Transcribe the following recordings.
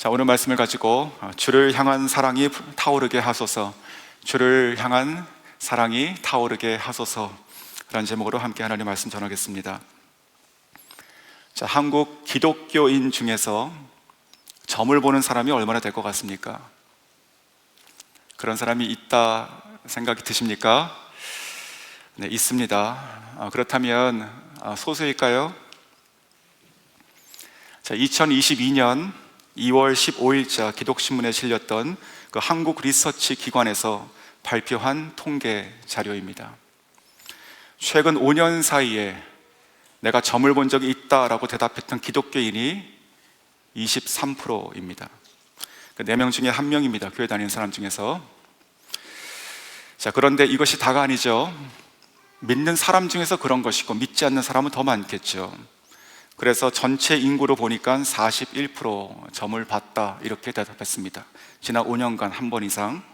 자, 오늘 말씀을 가지고 주를 향한 사랑이 타오르게 하소서, 주를 향한 사랑이 타오르게 하소서라는 제목으로 함께 하나님 말씀 전하겠습니다. 자, 한국 기독교인 중에서 점을 보는 사람이 얼마나 될 것 같습니까? 그런 사람이 있다 생각이 드십니까? 네, 있습니다. 그렇다면 소수일까요? 자, 2022년 2월 15일자 기독신문에 실렸던 그 한국 리서치 기관에서 발표한 통계 자료입니다. 최근 5년 사이에 내가 점을 본 적이 있다라고 대답했던 기독교인이 23%입니다. 4명 중에 1명입니다. 교회 다니는 사람 중에서. 자, 그런데 이것이 다가 아니죠. 믿는 사람 중에서 그런 것이고 믿지 않는 사람은 더 많겠죠. 그래서 전체 인구로 보니까 41% 점을 봤다 이렇게 대답했습니다. 지난 5년간 한 번 이상.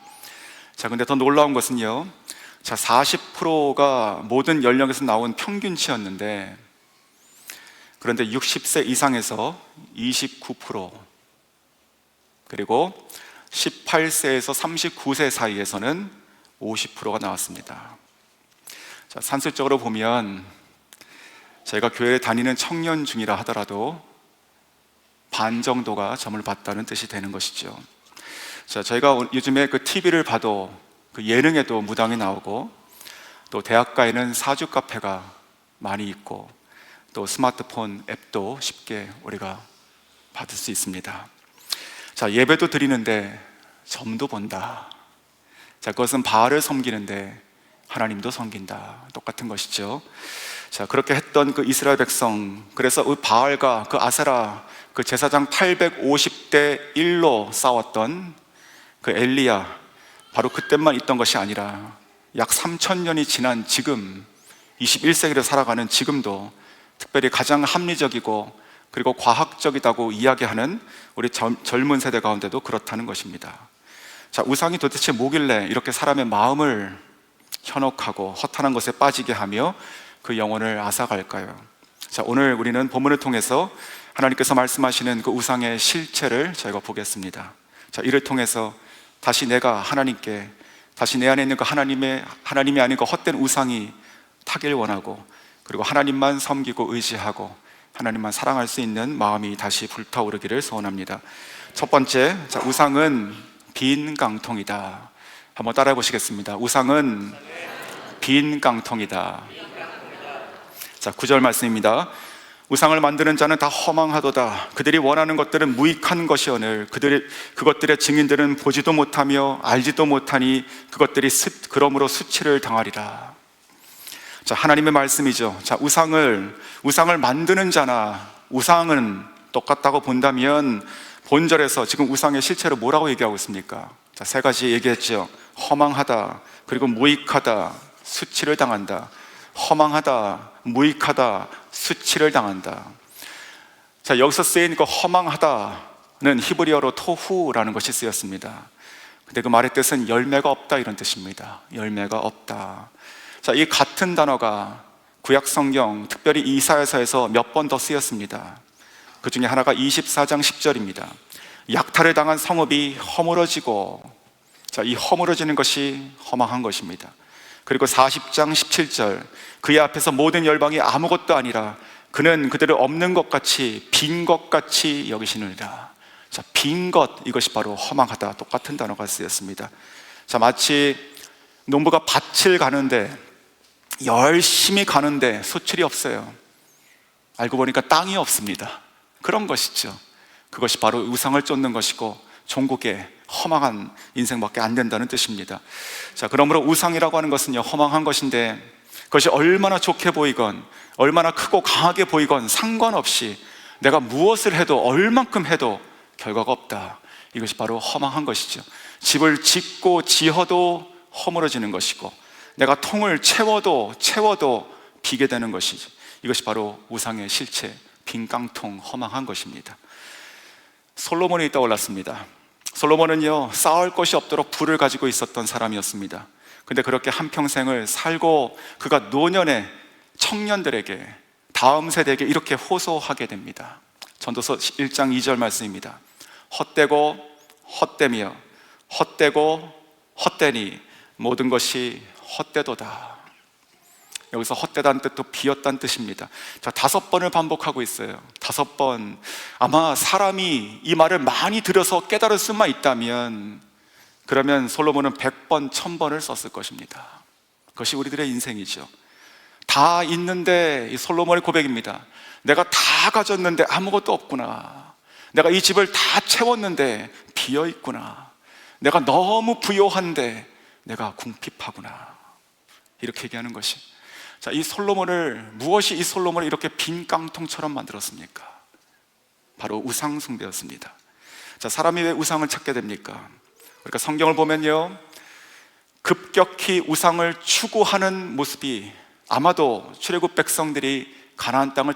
자, 근데 더 놀라운 것은요, 자, 40%가 모든 연령에서 나온 평균치였는데, 그런데 60세 이상에서 29%, 그리고 18세에서 39세 사이에서는 50%가 나왔습니다. 자, 산술적으로 보면 저희가 교회에 다니는 청년 중이라 하더라도 반 정도가 점을 봤다는 뜻이 되는 것이죠. 자, 저희가 요즘에 그 TV를 봐도 그 예능에도 무당이 나오고, 또 대학가에는 사주 카페가 많이 있고, 또 스마트폰 앱도 쉽게 우리가 받을 수 있습니다. 자, 예배도 드리는데 점도 본다. 자, 그것은 바알을 섬기는데 하나님도 섬긴다. 똑같은 것이죠. 자, 그렇게 했던 그 이스라엘 백성, 그래서 그 바알과 그 아세라, 그 제사장 850대 1로 싸웠던 그 엘리야, 바로 그때만 있던 것이 아니라 약 3000년이 지난 지금 21세기를 살아가는 지금도 특별히 가장 합리적이고 그리고 과학적이다고 이야기하는 우리 젊은 세대 가운데도 그렇다는 것입니다. 자, 우상이 도대체 뭐길래 이렇게 사람의 마음을 현혹하고 허탄한 것에 빠지게 하며 그 영혼을 앗아갈까요? 자, 오늘 우리는 본문을 통해서 하나님께서 말씀하시는 그 우상의 실체를 저희가 보겠습니다. 자, 이를 통해서 다시 내가 하나님께, 다시 내 안에 있는 그 하나님이 아닌 그 헛된 우상이 타길 원하고, 그리고 하나님만 섬기고 의지하고 하나님만 사랑할 수 있는 마음이 다시 불타오르기를 소원합니다. 첫 번째, 자, 우상은 빈 깡통이다. 한번 따라해 보시겠습니다. 우상은 빈 깡통이다. 자, 9절 말씀입니다. 우상을 만드는 자는 다 허망하도다. 그들이 원하는 것들은 무익한 것이오늘 그것들의 증인들은 보지도 못하며 알지도 못하니 그것들이 그러므로 수치를 당하리라. 자, 하나님의 말씀이죠. 자, 우상을 만드는 자나 우상은 똑같다고 본다면 본절에서 지금 우상의 실체로 뭐라고 얘기하고 있습니까? 자, 3가지 얘기했죠. 허망하다, 그리고 무익하다, 수치를 당한다. 허망하다, 무익하다, 수치를 당한다. 자, 여기서 쓰인 그 허망하다는 히브리어로 토후라는 것이 쓰였습니다. 근데 그 말의 뜻은 열매가 없다 이런 뜻입니다. 열매가 없다. 자, 이 같은 단어가 구약 성경, 특별히 이사야서에서 몇 번 더 쓰였습니다. 그 중에 하나가 24장 10절입니다. 약탈을 당한 성읍이 허물어지고, 자, 이 허물어지는 것이 허망한 것입니다. 그리고 40장 17절, 그의 앞에서 모든 열방이 아무것도 아니라 그는 그들을 없는 것 같이 빈 것 같이 여기시느니라. 자, 빈 것, 이것이 바로 허망하다. 똑같은 단어가 쓰였습니다. 자, 마치 농부가 밭을 가는데 열심히 가는데 소출이 없어요. 알고 보니까 땅이 없습니다. 그런 것이죠. 그것이 바로 우상을 쫓는 것이고 종국의 허망한 인생밖에 안 된다는 뜻입니다. 자, 그러므로 우상이라고 하는 것은요, 허망한 것인데 그것이 얼마나 좋게 보이건 얼마나 크고 강하게 보이건 상관없이 내가 무엇을 해도 얼만큼 해도 결과가 없다. 이것이 바로 허망한 것이죠. 집을 짓고 지어도 허물어지는 것이고 내가 통을 채워도 비게 되는 것이죠. 이것이 바로 우상의 실체, 빈 깡통, 허망한 것입니다. 솔로몬이 떠올랐습니다. 솔로몬은요, 쌓을 것이 없도록 부를 가지고 있었던 사람이었습니다. 근데 그렇게 한평생을 살고 그가 노년에 청년들에게, 다음 세대에게 이렇게 호소하게 됩니다. 전도서 1장 2절 말씀입니다. 헛되고 헛되며 헛되고 헛되니 모든 것이 헛되도다. 여기서 헛되다는 뜻도 비었다는 뜻입니다. 자, 5번을 반복하고 있어요. 5번. 아마 사람이 이 말을 많이 들어서 깨달을 수만 있다면 그러면 솔로몬은 100번, 1000번을 썼을 것입니다. 그것이 우리들의 인생이죠. 다 있는데, 이 솔로몬의 고백입니다. 내가 다 가졌는데 아무것도 없구나. 내가 이 집을 다 채웠는데 비어 있구나. 내가 너무 부요한데 내가 궁핍하구나. 이렇게 얘기하는 것이. 자, 무엇이 이 솔로몬을 이렇게 빈 깡통처럼 만들었습니까? 바로 우상 숭배였습니다. 자, 사람이 왜 우상을 찾게 됩니까? 그러니까 성경을 보면요, 급격히 우상을 추구하는 모습이 아마도 출애굽 백성들이 가나안 땅을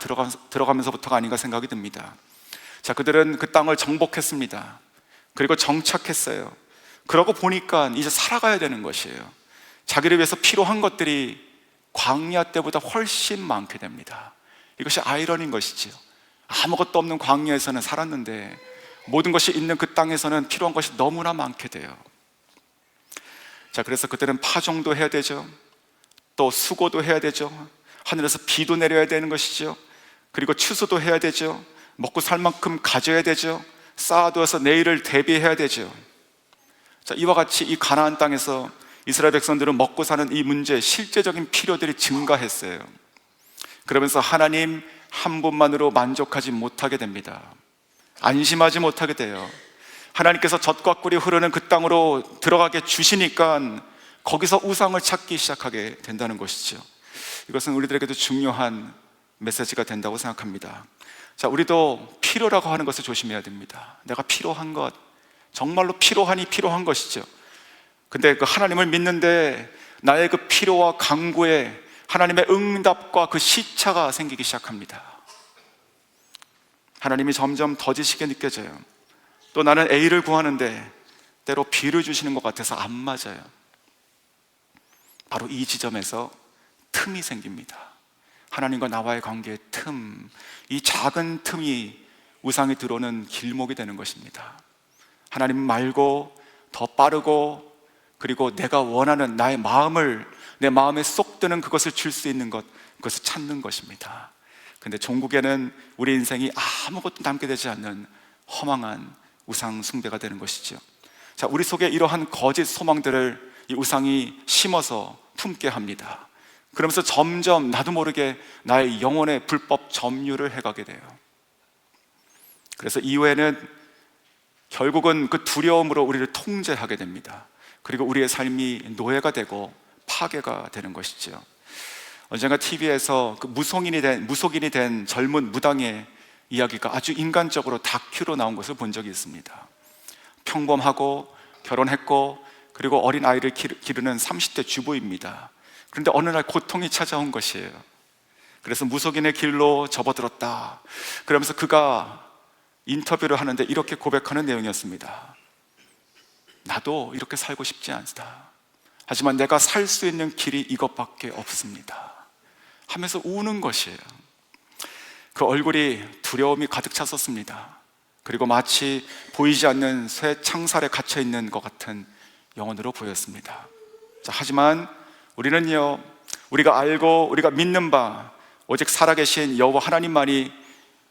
들어가면서부터가 아닌가 생각이 듭니다. 자, 그들은 그 땅을 정복했습니다. 그리고 정착했어요. 그러고 보니까 이제 살아가야 되는 것이에요. 자기를 위해서 필요한 것들이 광야 때보다 훨씬 많게 됩니다. 이것이 아이러니인 것이지요. 아무것도 없는 광야에서는 살았는데 모든 것이 있는 그 땅에서는 필요한 것이 너무나 많게 돼요. 자, 그래서 그들은 파종도 해야 되죠. 또 수고도 해야 되죠. 하늘에서 비도 내려야 되는 것이죠. 그리고 추수도 해야 되죠. 먹고 살 만큼 가져야 되죠. 쌓아두어서 내일을 대비해야 되죠. 자, 이와 같이 이 가나안 땅에서 이스라엘 백성들은 먹고 사는 이 문제, 실제적인 필요들이 증가했어요. 그러면서 하나님 한 분만으로 만족하지 못하게 됩니다. 안심하지 못하게 돼요. 하나님께서 젖과 꿀이 흐르는 그 땅으로 들어가게 주시니까 거기서 우상을 찾기 시작하게 된다는 것이죠. 이것은 우리들에게도 중요한 메시지가 된다고 생각합니다. 자, 우리도 필요라고 하는 것을 조심해야 됩니다. 내가 필요한 것, 정말로 필요하니 필요한 것이죠. 근데 그 하나님을 믿는데 나의 그 필요와 간구에 하나님의 응답과 그 시차가 생기기 시작합니다. 하나님이 점점 더디시게 느껴져요. 또 나는 A를 구하는데 때로 B를 주시는 것 같아서 안 맞아요. 바로 이 지점에서 틈이 생깁니다. 하나님과 나와의 관계의 틈, 이 작은 틈이 우상이 들어오는 길목이 되는 것입니다. 하나님 말고 더 빠르고, 그리고 내가 원하는 나의 마음을, 내 마음에 쏙 드는 그것을 줄 수 있는 것, 그것을 찾는 것입니다. 근데 종국에는 우리 인생이 아무것도 남게 되지 않는 허망한 우상 숭배가 되는 것이죠. 자, 우리 속에 이러한 거짓 소망들을 이 우상이 심어서 품게 합니다. 그러면서 점점 나도 모르게 나의 영혼의 불법 점유를 해가게 돼요. 그래서 이후에는 결국은 그 두려움으로 우리를 통제하게 됩니다. 그리고 우리의 삶이 노예가 되고 파괴가 되는 것이죠. 언젠가 TV에서 그 무속인이 된 젊은 무당의 이야기가 아주 인간적으로 다큐로 나온 것을 본 적이 있습니다. 평범하고 결혼했고 그리고 어린 아이를 기르는 30대 주부입니다. 그런데 어느 날 고통이 찾아온 것이에요. 그래서 무속인의 길로 접어들었다. 그러면서 그가 인터뷰를 하는데 이렇게 고백하는 내용이었습니다. 나도 이렇게 살고 싶지 않다. 하지만 내가 살 수 있는 길이 이것밖에 없습니다. 하면서 우는 것이에요. 그 얼굴이 두려움이 가득 찼었습니다. 그리고 마치 보이지 않는 새 창살에 갇혀 있는 것 같은 영혼으로 보였습니다. 자, 하지만 우리는요, 우리가 알고 우리가 믿는 바 오직 살아계신 여호와 하나님만이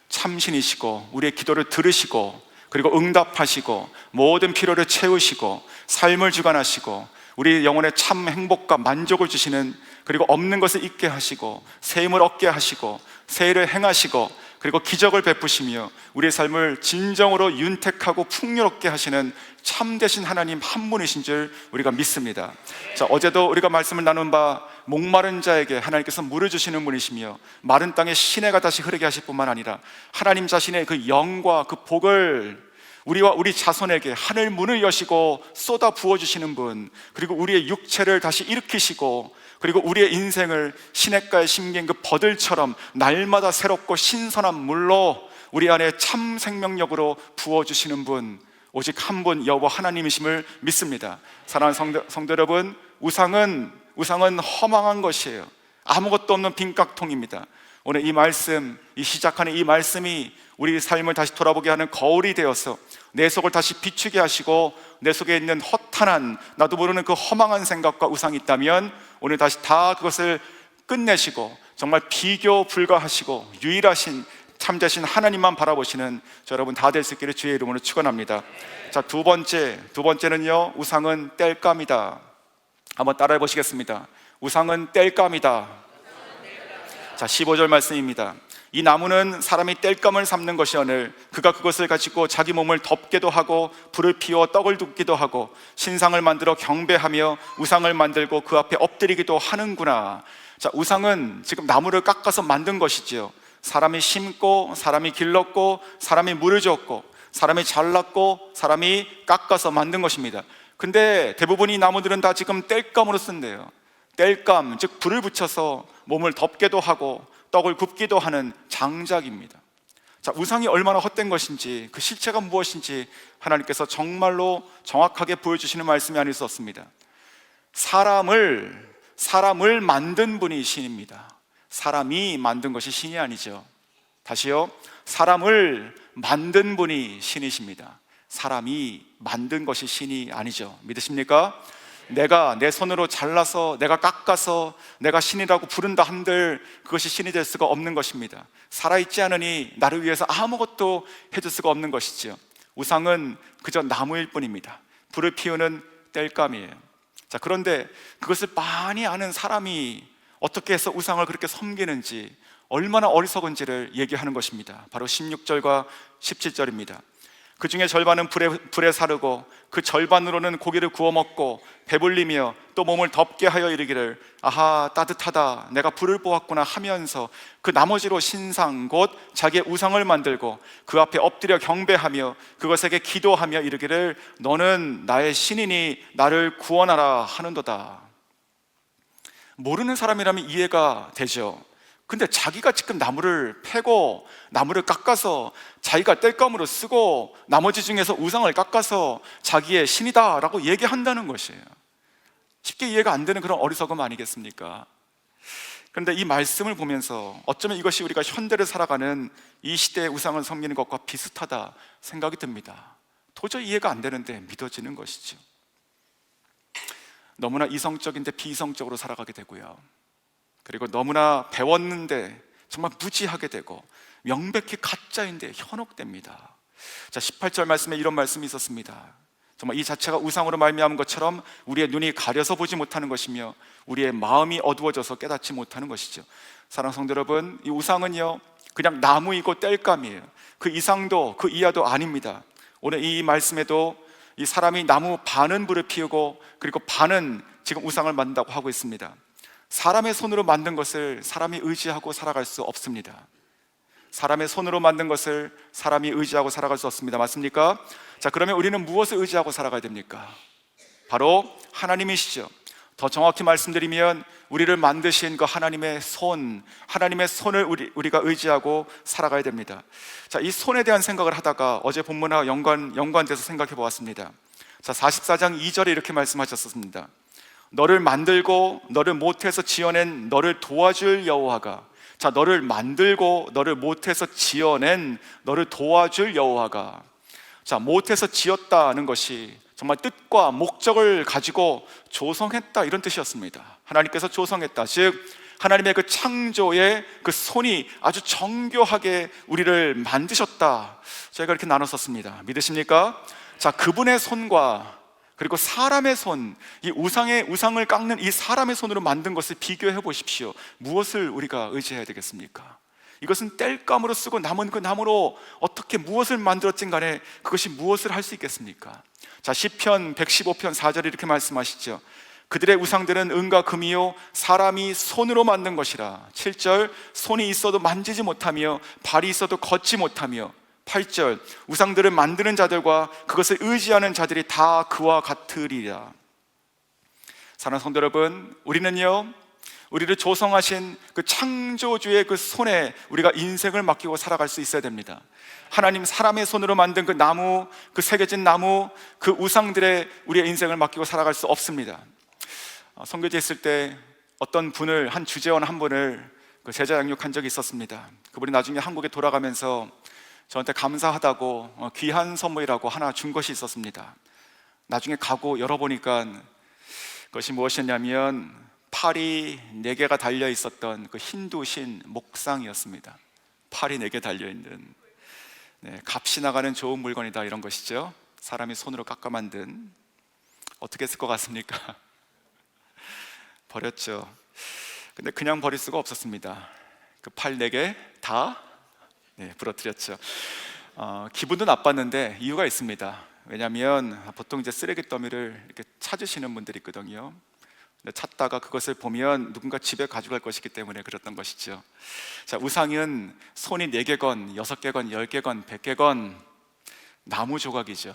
참신이시고 우리의 기도를 들으시고 그리고 응답하시고 모든 필요를 채우시고 삶을 주관하시고 우리 영혼의 참 행복과 만족을 주시는, 그리고 없는 것을 있게 하시고 새 힘을 얻게 하시고 새 일을 행하시고 그리고 기적을 베푸시며 우리의 삶을 진정으로 윤택하고 풍요롭게 하시는 참되신 하나님 한 분이신 줄 우리가 믿습니다. 자, 어제도 우리가 말씀을 나눈 바 목마른 자에게 하나님께서 물을 주시는 분이시며 마른 땅에 시내가 다시 흐르게 하실 뿐만 아니라 하나님 자신의 그 영과 그 복을 우리와 우리 자손에게 하늘 문을 여시고 쏟아 부어주시는 분, 그리고 우리의 육체를 다시 일으키시고 그리고 우리의 인생을 시냇가에 심긴 그 버들처럼 날마다 새롭고 신선한 물로 우리 안에 참 생명력으로 부어주시는 분, 오직 한 분 여호와 하나님이심을 믿습니다. 사랑하는 성도 여러분, 우상은 허망한 것이에요. 아무것도 없는 빈깍통입니다. 오늘 이 말씀, 이 시작하는 이 말씀이 우리 삶을 다시 돌아보게 하는 거울이 되어서 내 속을 다시 비추게 하시고, 내 속에 있는 허탄한, 나도 모르는 그 허망한 생각과 우상이 있다면 오늘 다시 다 그것을 끝내시고 정말 비교 불가하시고 유일하신 참되신 하나님만 바라보시는 저 여러분 다 될 수 있기를 주의 이름으로 축원합니다. 자, 두 번째는요, 우상은 땔감이다. 한번 따라해 보시겠습니다. 우상은 땔감이다. 자, 15절 말씀입니다. 이 나무는 사람이 땔감을 삼는 것이오늘 그가 그것을 가지고 자기 몸을 덮게도 하고 불을 피워 떡을 굽기도 하고 신상을 만들어 경배하며 우상을 만들고 그 앞에 엎드리기도 하는구나. 자, 우상은 지금 나무를 깎아서 만든 것이지요. 사람이 심고 사람이 길렀고 사람이 물을 줬고 사람이 잘랐고 사람이 깎아서 만든 것입니다. 근데 대부분 이 나무들은 다 지금 땔감으로 쓴대요. 땔감, 즉 불을 붙여서 몸을 덮게도 하고 떡을 굽기도 하는 장작입니다. 자, 우상이 얼마나 헛된 것인지, 그 실체가 무엇인지 하나님께서 정말로 정확하게 보여주시는 말씀이 아닐 수 없습니다. 사람을 만든 분이 신입니다. 사람이 만든 것이 신이 아니죠. 다시요, 사람을 만든 분이 신이십니다. 사람이 만든 것이 신이 아니죠. 믿으십니까? 내가 내 손으로 잘라서 내가 깎아서 내가 신이라고 부른다 한들 그것이 신이 될 수가 없는 것입니다. 살아있지 않으니 나를 위해서 아무것도 해줄 수가 없는 것이지요. 우상은 그저 나무일 뿐입니다. 불을 피우는 땔감이에요. 자, 그런데 그것을 많이 아는 사람이 어떻게 해서 우상을 그렇게 섬기는지, 얼마나 어리석은지를 얘기하는 것입니다. 바로 16절과 17절입니다. 그 중에 절반은 불에 사르고 그 절반으로는 고기를 구워 먹고 배불리며 또 몸을 덮게 하여 이르기를 아하 따뜻하다 내가 불을 보았구나 하면서 그 나머지로 신상 곧 자기의 우상을 만들고 그 앞에 엎드려 경배하며 그것에게 기도하며 이르기를 너는 나의 신이니 나를 구원하라 하는도다. 모르는 사람이라면 이해가 되죠. 근데 자기가 지금 나무를 패고 나무를 깎아서 자기가 땔감으로 쓰고 나머지 중에서 우상을 깎아서 자기의 신이다라고 얘기한다는 것이에요. 쉽게 이해가 안 되는 그런 어리석음 아니겠습니까? 그런데 이 말씀을 보면서 어쩌면 이것이 우리가 현대를 살아가는 이 시대의 우상을 섬기는 것과 비슷하다 생각이 듭니다. 도저히 이해가 안 되는데 믿어지는 것이죠. 너무나 이성적인데 비이성적으로 살아가게 되고요, 그리고 너무나 배웠는데 정말 무지하게 되고 명백히 가짜인데 현혹됩니다. 자, 18절 말씀에 이런 말씀이 있었습니다. 정말 이 자체가 우상으로 말미암은 것처럼 우리의 눈이 가려서 보지 못하는 것이며 우리의 마음이 어두워져서 깨닫지 못하는 것이죠. 사랑하는 성도 여러분, 이 우상은요 그냥 나무이고 땔감이에요. 그 이상도 그 이하도 아닙니다. 오늘 이 말씀에도 이 사람이 나무 반은 불을 피우고 그리고 반은 지금 우상을 만든다고 하고 있습니다. 사람의 손으로 만든 것을 사람이 의지하고 살아갈 수 없습니다. 사람의 손으로 만든 것을 사람이 의지하고 살아갈 수 없습니다. 맞습니까? 자, 그러면 우리는 무엇을 의지하고 살아가야 됩니까? 바로 하나님이시죠. 더 정확히 말씀드리면 우리를 만드신 그 하나님의 손을 우리가 의지하고 살아가야 됩니다. 자, 이 손에 대한 생각을 하다가 어제 본문과 연관돼서 생각해 보았습니다. 자, 44장 2절에 이렇게 말씀하셨습니다. 너를 만들고 너를 못해서 지어낸 너를 도와줄 여호와가, 자, 너를 만들고 너를 못해서 지어낸 너를 도와줄 여호와가, 자, 못해서 지었다는 것이 정말 뜻과 목적을 가지고 조성했다 이런 뜻이었습니다. 하나님께서 조성했다, 즉 하나님의 그 창조의 그 손이 아주 정교하게 우리를 만드셨다. 저희가 이렇게 나눴었습니다. 믿으십니까? 자, 그분의 손과 그리고 사람의 손, 이 우상을 깎는 이 사람의 손으로 만든 것을 비교해 보십시오. 무엇을 우리가 의지해야 되겠습니까? 이것은 땔감으로 쓰고 남은 그 나무로 어떻게 무엇을 만들었든 간에 그것이 무엇을 할 수 있겠습니까? 자, 시편 115편 4절에 이렇게 말씀하시죠. 그들의 우상들은 은과 금이요 사람이 손으로 만든 것이라. 7절 손이 있어도 만지지 못하며 발이 있어도 걷지 못하며. 8절 우상들을 만드는 자들과 그것을 의지하는 자들이 다 그와 같으리라. 사랑하는 성도 여러분, 우리를 조성하신 그 창조주의 그 손에 우리가 인생을 맡기고 살아갈 수 있어야 됩니다. 하나님 사람의 손으로 만든 그 나무, 그 새겨진 나무, 그 우상들의 우리의 인생을 맡기고 살아갈 수 없습니다. 선교제 있을 때 어떤 분을, 한 주재원 한 분을 그 제자 양육한 적이 있었습니다. 그분이 나중에 한국에 돌아가면서 저한테 감사하다고 귀한 선물이라고 하나 준 것이 있었습니다. 나중에 가고 열어보니까 그것이 무엇이었냐면 팔이 4개가 달려 있었던 그 힌두 신 목상이었습니다. 팔이 4개 달려있는, 값이 나가는 좋은 물건이다, 이런 것이죠. 사람이 손으로 깎아 만든. 어떻게 했을 것 같습니까? 버렸죠. 근데 그냥 버릴 수가 없었습니다. 그 팔 4개 다 부러뜨렸죠. 기분도 나빴는데 이유가 있습니다. 왜냐하면 보통 이제 쓰레기 더미를 이렇게 찾으시는 분들이 있거든요. 근데 찾다가 그것을 보면 누군가 집에 가져갈 것이기 때문에 그랬던 것이죠. 자, 우상은 손이 4개건 6개건 10개건 100개건 나무 조각이죠.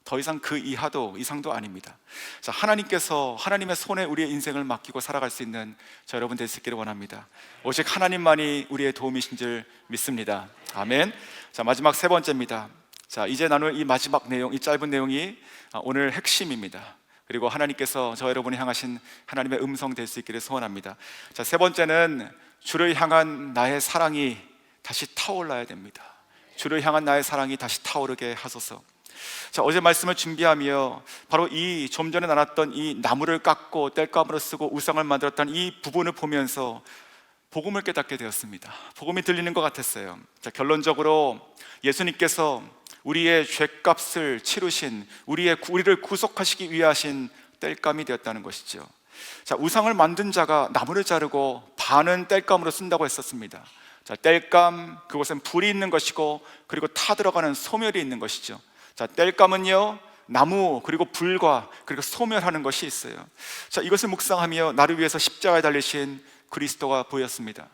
더 이상 그 이상도 아닙니다. 자, 하나님께서 하나님의 손에 우리의 인생을 맡기고 살아갈 수 있는 저 여러분 될 수 있기를 원합니다. 오직 하나님만이 우리의 도움이신 줄 믿습니다. 아멘. 자, 마지막 3번째입니다. 자, 이제 나눌 이 마지막 내용, 이 짧은 내용이 오늘 핵심입니다. 그리고 하나님께서 저 여러분이 향하신 하나님의 음성 될 수 있기를 소원합니다. 자, 3번째는 주를 향한 나의 사랑이 다시 타올라야 됩니다. 주를 향한 나의 사랑이 다시 타오르게 하소서. 자, 어제 말씀을 준비하며 바로 이 좀 전에 나눴던 이 나무를 깎고 땔감으로 쓰고 우상을 만들었던 이 부분을 보면서 복음을 깨닫게 되었습니다. 복음이 들리는 것 같았어요. 자, 결론적으로 예수님께서 우리의 죄값을 치르신, 우리를 구속하시기 위해 하신 땔감이 되었다는 것이죠. 자, 우상을 만든 자가 나무를 자르고 반은 땔감으로 쓴다고 했었습니다. 자, 땔감, 그것은 불이 있는 것이고 그리고 타 들어가는 소멸이 있는 것이죠. 자, 땔감은요, 나무 그리고 불과 그리고 소멸하는 것이 있어요. 자, 이것을 묵상하며 나를 위해서 십자가에 달리신 그리스도가 보였습니다.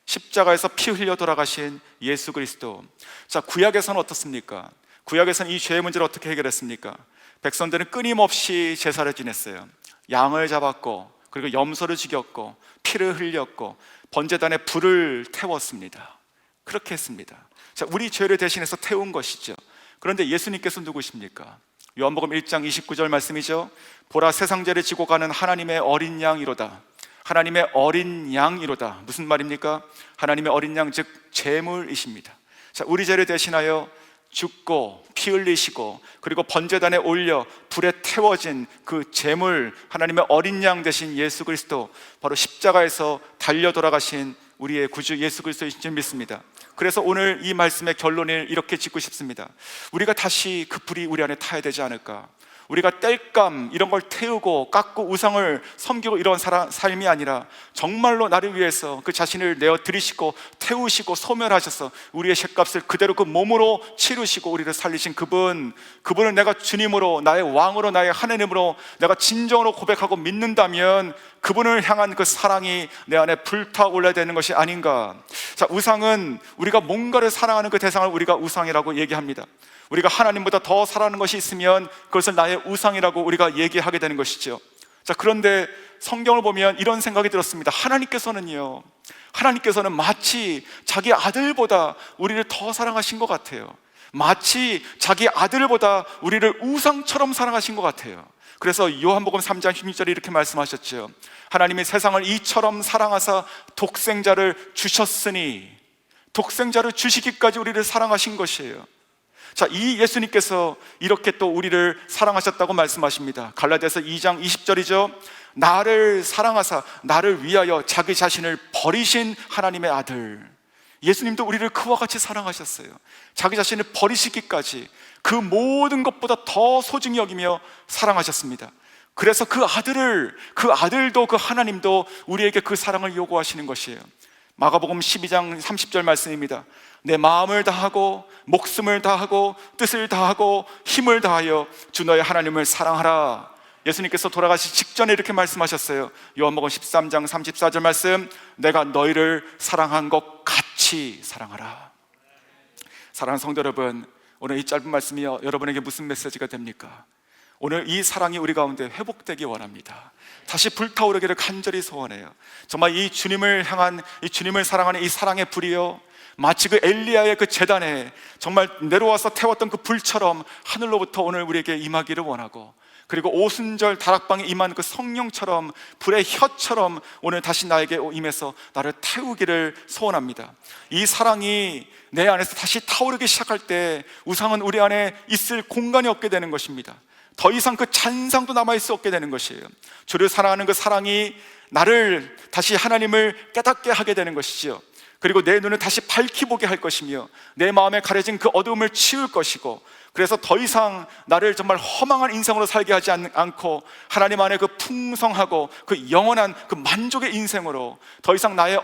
십자가에서 피 흘려 돌아가신 예수 그리스도. 자, 구약에서는 어떻습니까? 구약에서는 이 죄의 문제를 어떻게 해결했습니까? 백성들은 끊임없이 제사를 지냈어요. 양을 잡았고 그리고 염소를 죽였고 피를 흘렸고 번제단에 불을 태웠습니다. 그렇게 했습니다. 자, 우리 죄를 대신해서 태운 것이죠. 그런데 예수님께서 누구십니까? 요한복음 1장 29절 말씀이죠. 보라, 세상 죄를 지고 가는 하나님의 어린 양이로다. 하나님의 어린 양이로다. 무슨 말입니까? 하나님의 어린 양, 즉 제물이십니다. 자, 우리 죄를 대신하여 죽고 피 흘리시고 그리고 번제단에 올려 불에 태워진 그 제물, 하나님의 어린 양 되신 예수 그리스도, 바로 십자가에서 달려 돌아가신 우리의 구주 예수 그리스도이신 줄 믿습니다. 그래서 오늘 이 말씀의 결론을 이렇게 짓고 싶습니다. 우리가 다시 그 불이 우리 안에 타야 되지 않을까? 우리가 땔감 이런 걸 태우고 깎고 우상을 섬기고 이런 삶이 아니라 정말로 나를 위해서 그 자신을 내어 드리시고 태우시고 소멸하셔서 우리의 쇳값을 그대로 그 몸으로 치르시고 우리를 살리신 그분을 내가 주님으로, 나의 왕으로, 나의 하나님으로 내가 진정으로 고백하고 믿는다면 그분을 향한 그 사랑이 내 안에 불타올라야 되는 것이 아닌가. 자, 우상은 우리가 뭔가를 사랑하는 그 대상을 우리가 우상이라고 얘기합니다. 우리가 하나님보다 더 사랑하는 것이 있으면 그것을 나의 우상이라고 우리가 얘기하게 되는 것이죠. 자, 그런데 성경을 보면 이런 생각이 들었습니다. 하나님께서는 마치 자기 아들보다 우리를 더 사랑하신 것 같아요. 마치 자기 아들보다 우리를 우상처럼 사랑하신 것 같아요. 그래서 요한복음 3장 16절에 이렇게 말씀하셨죠. 하나님이 세상을 이처럼 사랑하사 독생자를 주셨으니, 독생자를 주시기까지 우리를 사랑하신 것이에요. 자, 이 예수님께서 이렇게 또 우리를 사랑하셨다고 말씀하십니다. 갈라디아서 2장 20절이죠. 나를 사랑하사 나를 위하여 자기 자신을 버리신 하나님의 아들. 예수님도 우리를 그와 같이 사랑하셨어요. 자기 자신을 버리시기까지 그 모든 것보다 더 소중히 여기며 사랑하셨습니다. 그래서 그 아들도 그 하나님도 우리에게 그 사랑을 요구하시는 것이에요. 마가복음 12장 30절 말씀입니다. 내 마음을 다하고 목숨을 다하고 뜻을 다하고 힘을 다하여 주 너의 하나님을 사랑하라. 예수님께서 돌아가시 직전에 이렇게 말씀하셨어요. 요한복음 13장 34절 말씀, 내가 너희를 사랑한 것 같이 사랑하라. 사랑하는 성도 여러분, 오늘 이 짧은 말씀이 여러분에게 무슨 메시지가 됩니까? 오늘 이 사랑이 우리 가운데 회복되기 원합니다. 다시 불타오르기를 간절히 소원해요. 정말 이 주님을 향한, 이 주님을 사랑하는 이 사랑의 불이요, 마치 그 엘리야의 그 제단에 정말 내려와서 태웠던 그 불처럼 하늘로부터 오늘 우리에게 임하기를 원하고, 그리고 오순절 다락방에 임한 그 성령처럼, 불의 혀처럼 오늘 다시 나에게 임해서 나를 태우기를 소원합니다. 이 사랑이 내 안에서 다시 타오르기 시작할 때 우상은 우리 안에 있을 공간이 없게 되는 것입니다. 더 이상 그 잔상도 남아있을 수 없게 되는 것이에요. 주를 사랑하는 그 사랑이 나를 다시 하나님을 깨닫게 하게 되는 것이지요. 그리고 내 눈을 다시 밝히 보게 할 것이며 내 마음에 가려진 그 어두움을 치울 것이고, 그래서 더 이상 나를 정말 허망한 인생으로 살게 하지 않고 하나님 안에 그 풍성하고 그 영원한 그 만족의 인생으로 더 이상 나의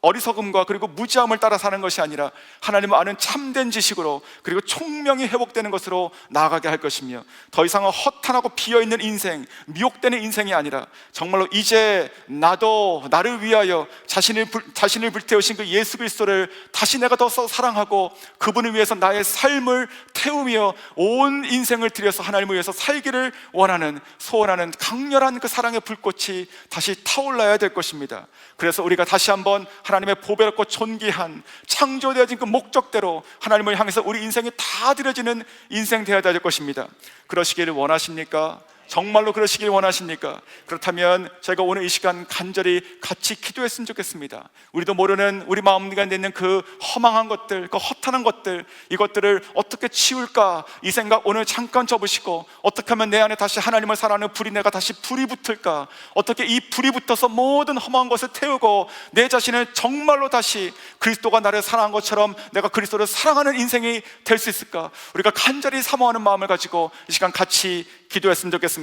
어리석음과 그리고 무지함을 따라 사는 것이 아니라 하나님을 아는 참된 지식으로 그리고 총명이 회복되는 것으로 나아가게 할 것이며, 더 이상은 허탄하고 비어있는 인생, 미혹되는 인생이 아니라 정말로 이제 나도 나를 위하여 자신을 불태우신 그 예수 그리스도를 다시 내가 더 사랑하고 그분을 위해서 나의 삶을 태우며 온 인생을 들여서 하나님을 위해서 살기를 원하는, 소원하는 강렬한 그 사랑의 불꽃이 다시 타올라야 될 것입니다. 그래서 우리가 다시 한번 하나님의 보배롭고 존귀한 창조되어진 그 목적대로 하나님을 향해서 우리 인생이 다 드려지는 인생 되어야 될 것입니다. 그러시기를 원하십니까? 정말로 그러시길 원하십니까? 그렇다면 저희가 오늘 이 시간 간절히 같이 기도했으면 좋겠습니다. 우리도 모르는 우리 마음 가운데 있는 그 허망한 것들, 그 허탄한 것들, 이것들을 어떻게 치울까, 이 생각 오늘 잠깐 접으시고, 어떻게 하면 내 안에 다시 하나님을 사랑하는 불이 내가 다시 불이 붙을까, 어떻게 이 불이 붙어서 모든 허망한 것을 태우고 내 자신을 정말로 다시 그리스도가 나를 사랑한 것처럼 내가 그리스도를 사랑하는 인생이 될 수 있을까, 우리가 간절히 사모하는 마음을 가지고 이 시간 같이 기도했으면 좋겠습니다.